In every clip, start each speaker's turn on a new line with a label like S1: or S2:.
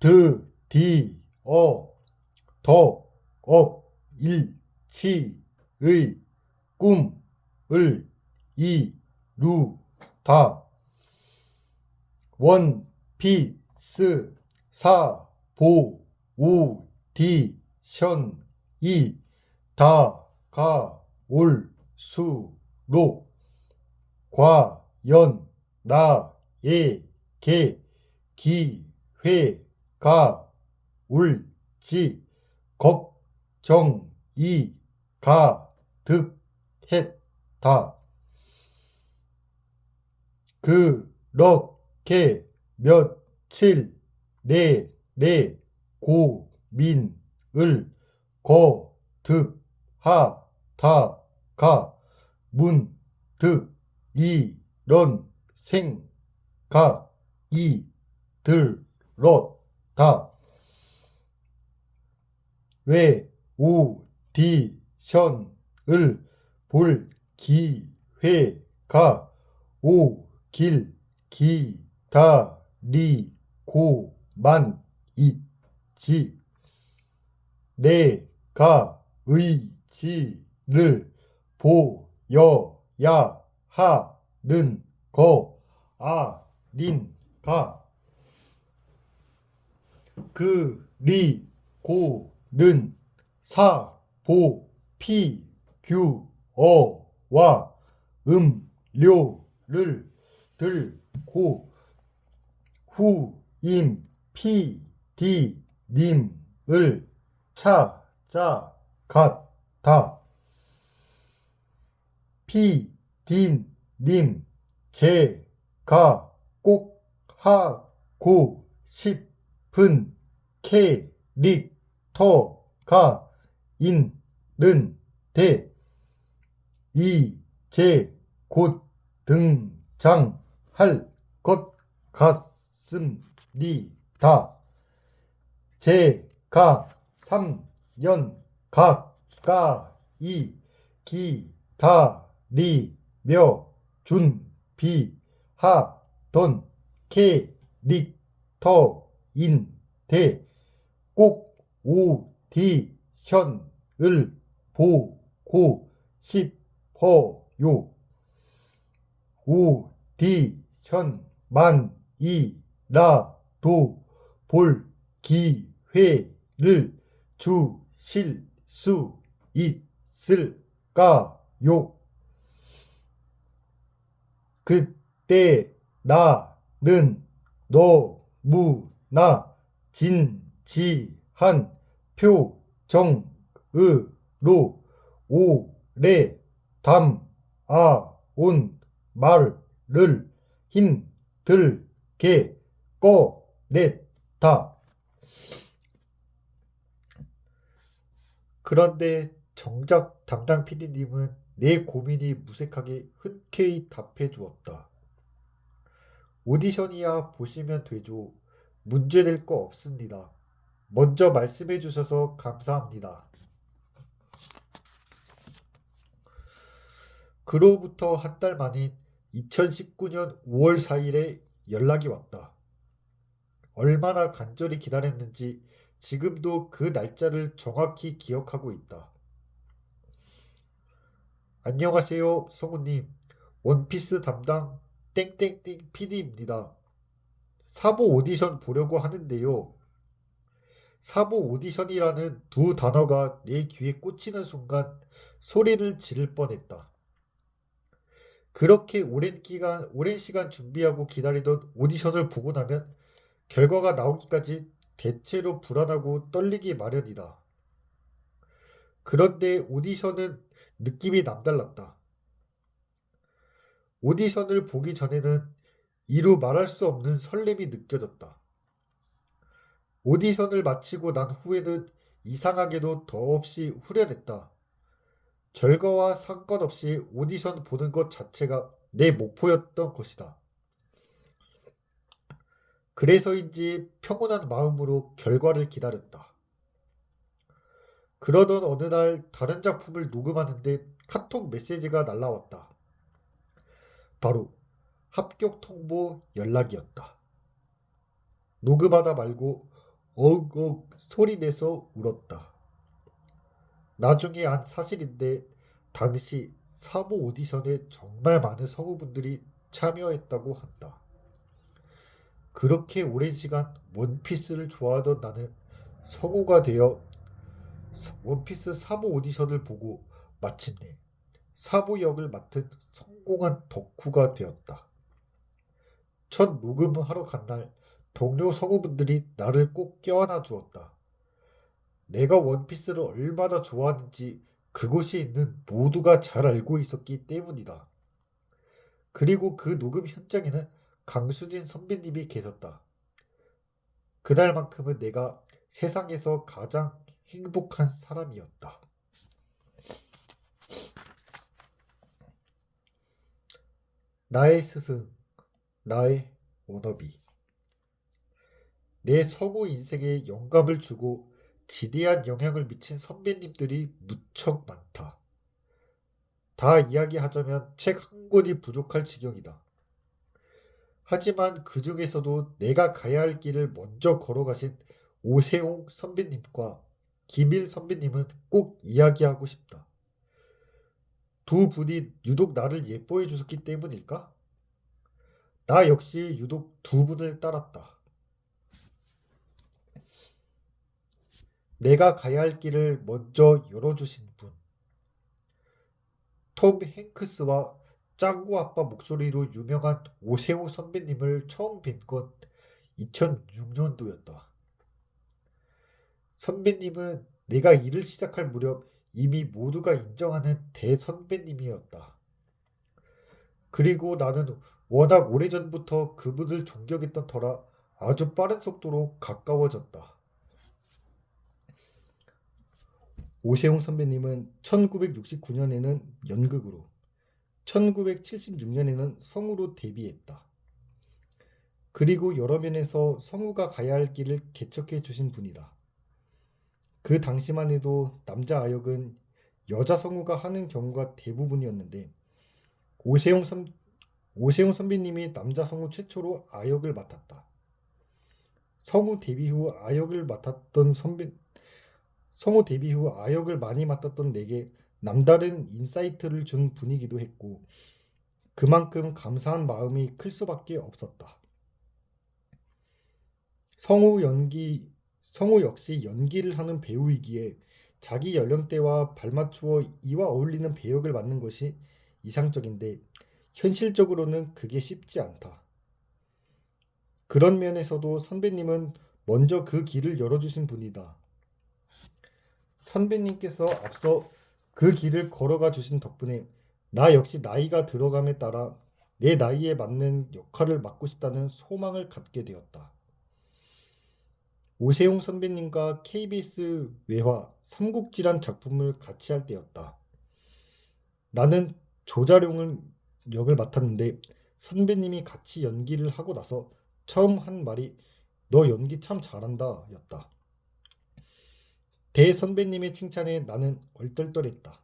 S1: 드, 디, 어, 덕, 업, 일, 치, 의, 꿈, 을, 이, 루, 다, 원, 피, 스, 사, 보, 오, 디, 션, 이, 다, 가, 올, 수, 로, 과, 연, 나, 예, 개, 기, 회, 가, 울, 지, 걱, 정, 이, 가, 득, 헷, 다. 그렇게 며칠 내내 고민을 거듭하다가 문득 이런 생각이 들었다. 왜 오디션을 볼 기회가 오길 기다리고만 있지. 내가 의지를 보여야 하는 거 아닌가? 그리고는 사보 피규어와 음료를 들고 후임 PD님을 찾아갔다. PD님, 제가 꼭 하고 싶은 캐릭터가 있는데 이제 곧 등장할 것 같습니다. 제가 3년 가까이 기다리며 준비하던 캐릭터인데 꼭 오디션을 보고 싶어요. 오디션만이라도 볼 기회를 주실 수 있을까요? 그때 나는 너무나 진지한 표정으로 오래 담아온 말을 힘들게 꺼냈다. 그런데 정작 담당 PD님은 내 고민이 무색하게 흔쾌히 답해 주었다. 오디션이야 보시면 되죠. 문제될 거 없습니다. 먼저 말씀해 주셔서 감사합니다. 그로부터 한 달 만인 2019년 5월 4일에 연락이 왔다. 얼마나 간절히 기다렸는지 지금도 그 날짜를 정확히 기억하고 있다. 안녕하세요, 성우님. 원피스 담당 땡땡땡 PD입니다. 사보 오디션 보려고 하는데요. 사보 오디션이라는 두 단어가 내 귀에 꽂히는 순간 소리를 지를 뻔했다. 그렇게 오랜 시간 준비하고 기다리던 오디션을 보고 나면 결과가 나오기까지 대체로 불안하고 떨리기 마련이다. 그런데 오디션은 느낌이 남달랐다. 오디션을 보기 전에는 이루 말할 수 없는 설렘이 느껴졌다. 오디션을 마치고 난 후에는 이상하게도 더없이 후련했다. 결과와 상관없이 오디션 보는 것 자체가 내 목표였던 것이다. 그래서인지 평온한 마음으로 결과를 기다렸다. 그러던 어느 날 다른 작품을 녹음하는데 카톡 메시지가 날라왔다. 바로 합격 통보 연락이었다. 녹음하다 말고 어욱 소리내서 울었다. 나중에 안 사실인데 당시 사보 오디션에 정말 많은 성우분들이 참여했다고 한다. 그렇게 오랜 시간 원피스를 좋아하던 나는 성우가 되어 원피스 사보 오디션을 보고 마침내 사보 역을 맡은 성공한 덕후가 되었다. 첫 녹음을 하러 간 날 동료 성우분들이 나를 꼭 껴안아 주었다. 내가 원피스를 얼마나 좋아하는지 그곳에 있는 모두가 잘 알고 있었기 때문이다. 그리고 그 녹음 현장에는 강수진 선배님이 계셨다. 그날만큼은 내가 세상에서 가장 행복한 사람이었다. 나의 스승, 나의 워너비. 내 성우 인생에 영감을 주고 지대한 영향을 미친 선배님들이 무척 많다. 다 이야기하자면 책 한 권이 부족할 지경이다. 하지만 그 중에서도 내가 가야 할 길을 먼저 걸어가신 오세홍 선배님과 김일 선배님은 꼭 이야기하고 싶다. 두 분이 유독 나를 예뻐해 주셨기 때문일까? 나 역시 유독 두 분을 따랐다. 내가 가야 할 길을 먼저 열어주신 분. 톰 행크스와 짱구 아빠 목소리로 유명한 오세호 선배님을 처음 뵌 건 2006년도였다. 선배님은 내가 일을 시작할 무렵 이미 모두가 인정하는 대선배님이었다. 그리고 나는 워낙 오래전부터 그분을 존경했던 터라 아주 빠른 속도로 가까워졌다. 오세홍 선배님은 1969년에는 연극으로, 1976년에는 성우로 데뷔했다. 그리고 여러 면에서 성우가 가야 할 길을 개척해 주신 분이다. 그 당시만 해도 남자 아역은 여자 성우가 하는 경우가 대부분이었는데 오세용, 선, 오세용 선배님이 남자 성우 최초로 아역을 맡았다. 성우 데뷔 후 아역을 맡았던 선배 성우 데뷔 후 아역을 많이 맡았던 내게 남다른 인사이트를 준 분이기도 했고 그만큼 감사한 마음이 클 수밖에 없었다. 성우 연기 성우 역시 연기를 하는 배우이기에 자기 연령대와 발맞추어 이와 어울리는 배역을 맡는 것이 이상적인데 현실적으로는 그게 쉽지 않다. 그런 면에서도 선배님은 먼저 그 길을 열어주신 분이다. 선배님께서 앞서 그 길을 걸어가 주신 덕분에 나 역시 나이가 들어감에 따라 내 나이에 맞는 역할을 맡고 싶다는 소망을 갖게 되었다. 오세용 선배님과 KBS 외화 삼국지란 작품을 같이 할 때였다. 나는 조자룡을 역을 맡았는데 선배님이 같이 연기를 하고 나서 처음 한 말이 너 연기 참 잘한다 였다. 대선배님의 칭찬에 나는 얼떨떨했다.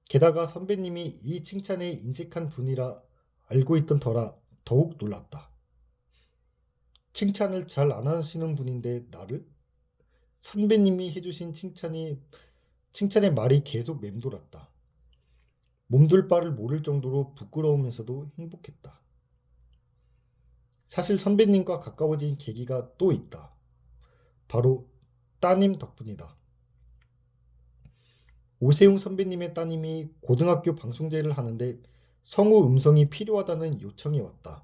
S1: 게다가 선배님이 이 칭찬에 인색한 분이라 알고 있던 터라 더욱 놀랐다. 칭찬을 잘 안 하시는 분인데 나를? 선배님이 해주신 칭찬의 말이 계속 맴돌았다. 몸둘 바를 모를 정도로 부끄러우면서도 행복했다. 사실 선배님과 가까워진 계기가 또 있다. 바로 따님 덕분이다. 오세웅 선배님의 따님이 고등학교 방송제를 하는데 성우 음성이 필요하다는 요청이 왔다.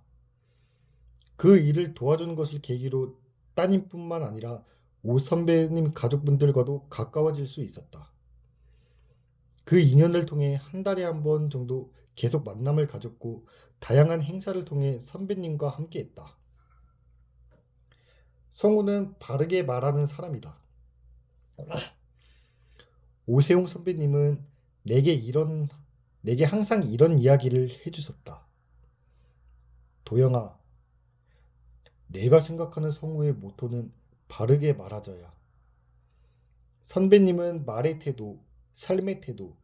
S1: 그 일을 도와주는 것을 계기로 따님뿐만 아니라 오 선배님 가족분들과도 가까워질 수 있었다. 그 인연을 통해 한 달에 한 번 정도 계속 만남을 가졌고 다양한 행사를 통해 선배님과 함께했다. 성우는 바르게 말하는 사람이다. 오세용 선배님은 내게 항상 이런 이야기를 해주셨다. 도영아, 내가 생각하는 성우의 모토는 바르게 말하자야. 선배님은 말의 태도, 삶의 태도,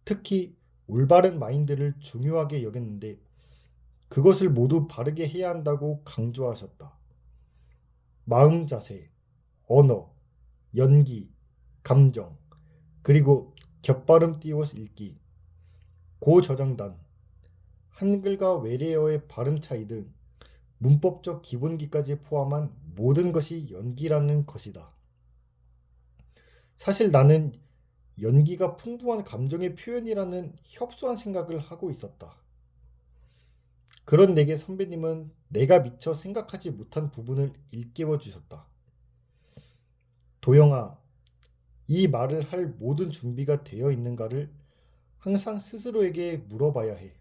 S1: 특히 올바른 마인드를 중요하게 여겼는데 그것을 모두 바르게 해야 한다고 강조하셨다. 마음 자세, 언어, 연기, 감정, 그리고 곁발음 띄워서 읽기, 고저장단, 한글과 외래어의 발음 차이 등 문법적 기본기까지 포함한 모든 것이 연기라는 것이다. 사실 나는 연기가 풍부한 감정의 표현이라는 협소한 생각을 하고 있었다. 그런 내게 선배님은 내가 미처 생각하지 못한 부분을 일깨워 주셨다. 도영아, 이 말을 할 모든 준비가 되어 있는가를 항상 스스로에게 물어봐야 해.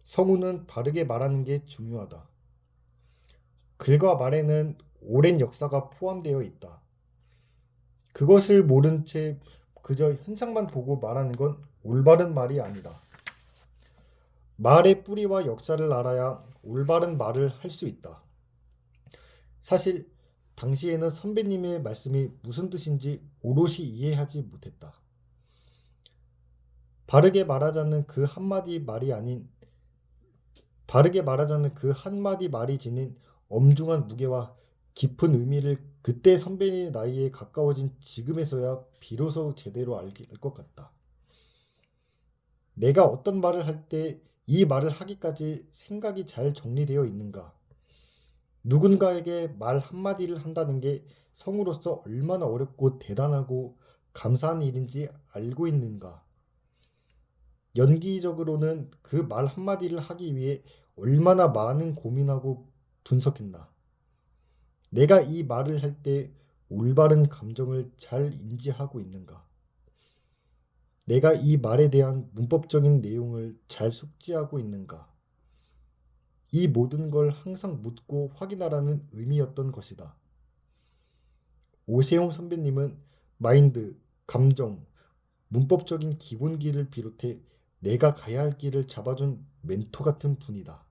S1: 성우는 바르게 말하는 게 중요하다. 글과 말에는 오랜 역사가 포함되어 있다. 그것을 모른 채 그저 현상만 보고 말하는 건 올바른 말이 아니다. 말의 뿌리와 역사를 알아야 올바른 말을 할 수 있다. 사실 당시에는 선배님의 말씀이 무슨 뜻인지 오롯이 이해하지 못했다. 바르게 말하자는 그 한마디 말이 아닌 바르게 말하자는 그 한마디 말이 지닌 엄중한 무게와 깊은 의미를 그때 선배님 나이에 가까워진 지금에서야 비로소 제대로 알 것 같다. 내가 어떤 말을 할 때 이 말을 하기까지 생각이 잘 정리되어 있는가? 누군가에게 말 한마디를 한다는 게 성우로서 얼마나 어렵고 대단하고 감사한 일인지 알고 있는가? 연기적으로는 그 말 한마디를 하기 위해 얼마나 많은 고민하고 분석했나? 내가 이 말을 할 때 올바른 감정을 잘 인지하고 있는가? 내가 이 말에 대한 문법적인 내용을 잘 숙지하고 있는가? 이 모든 걸 항상 묻고 확인하라는 의미였던 것이다. 오세용 선배님은 마인드, 감정, 문법적인 기본기를 비롯해 내가 가야 할 길을 잡아준 멘토 같은 분이다.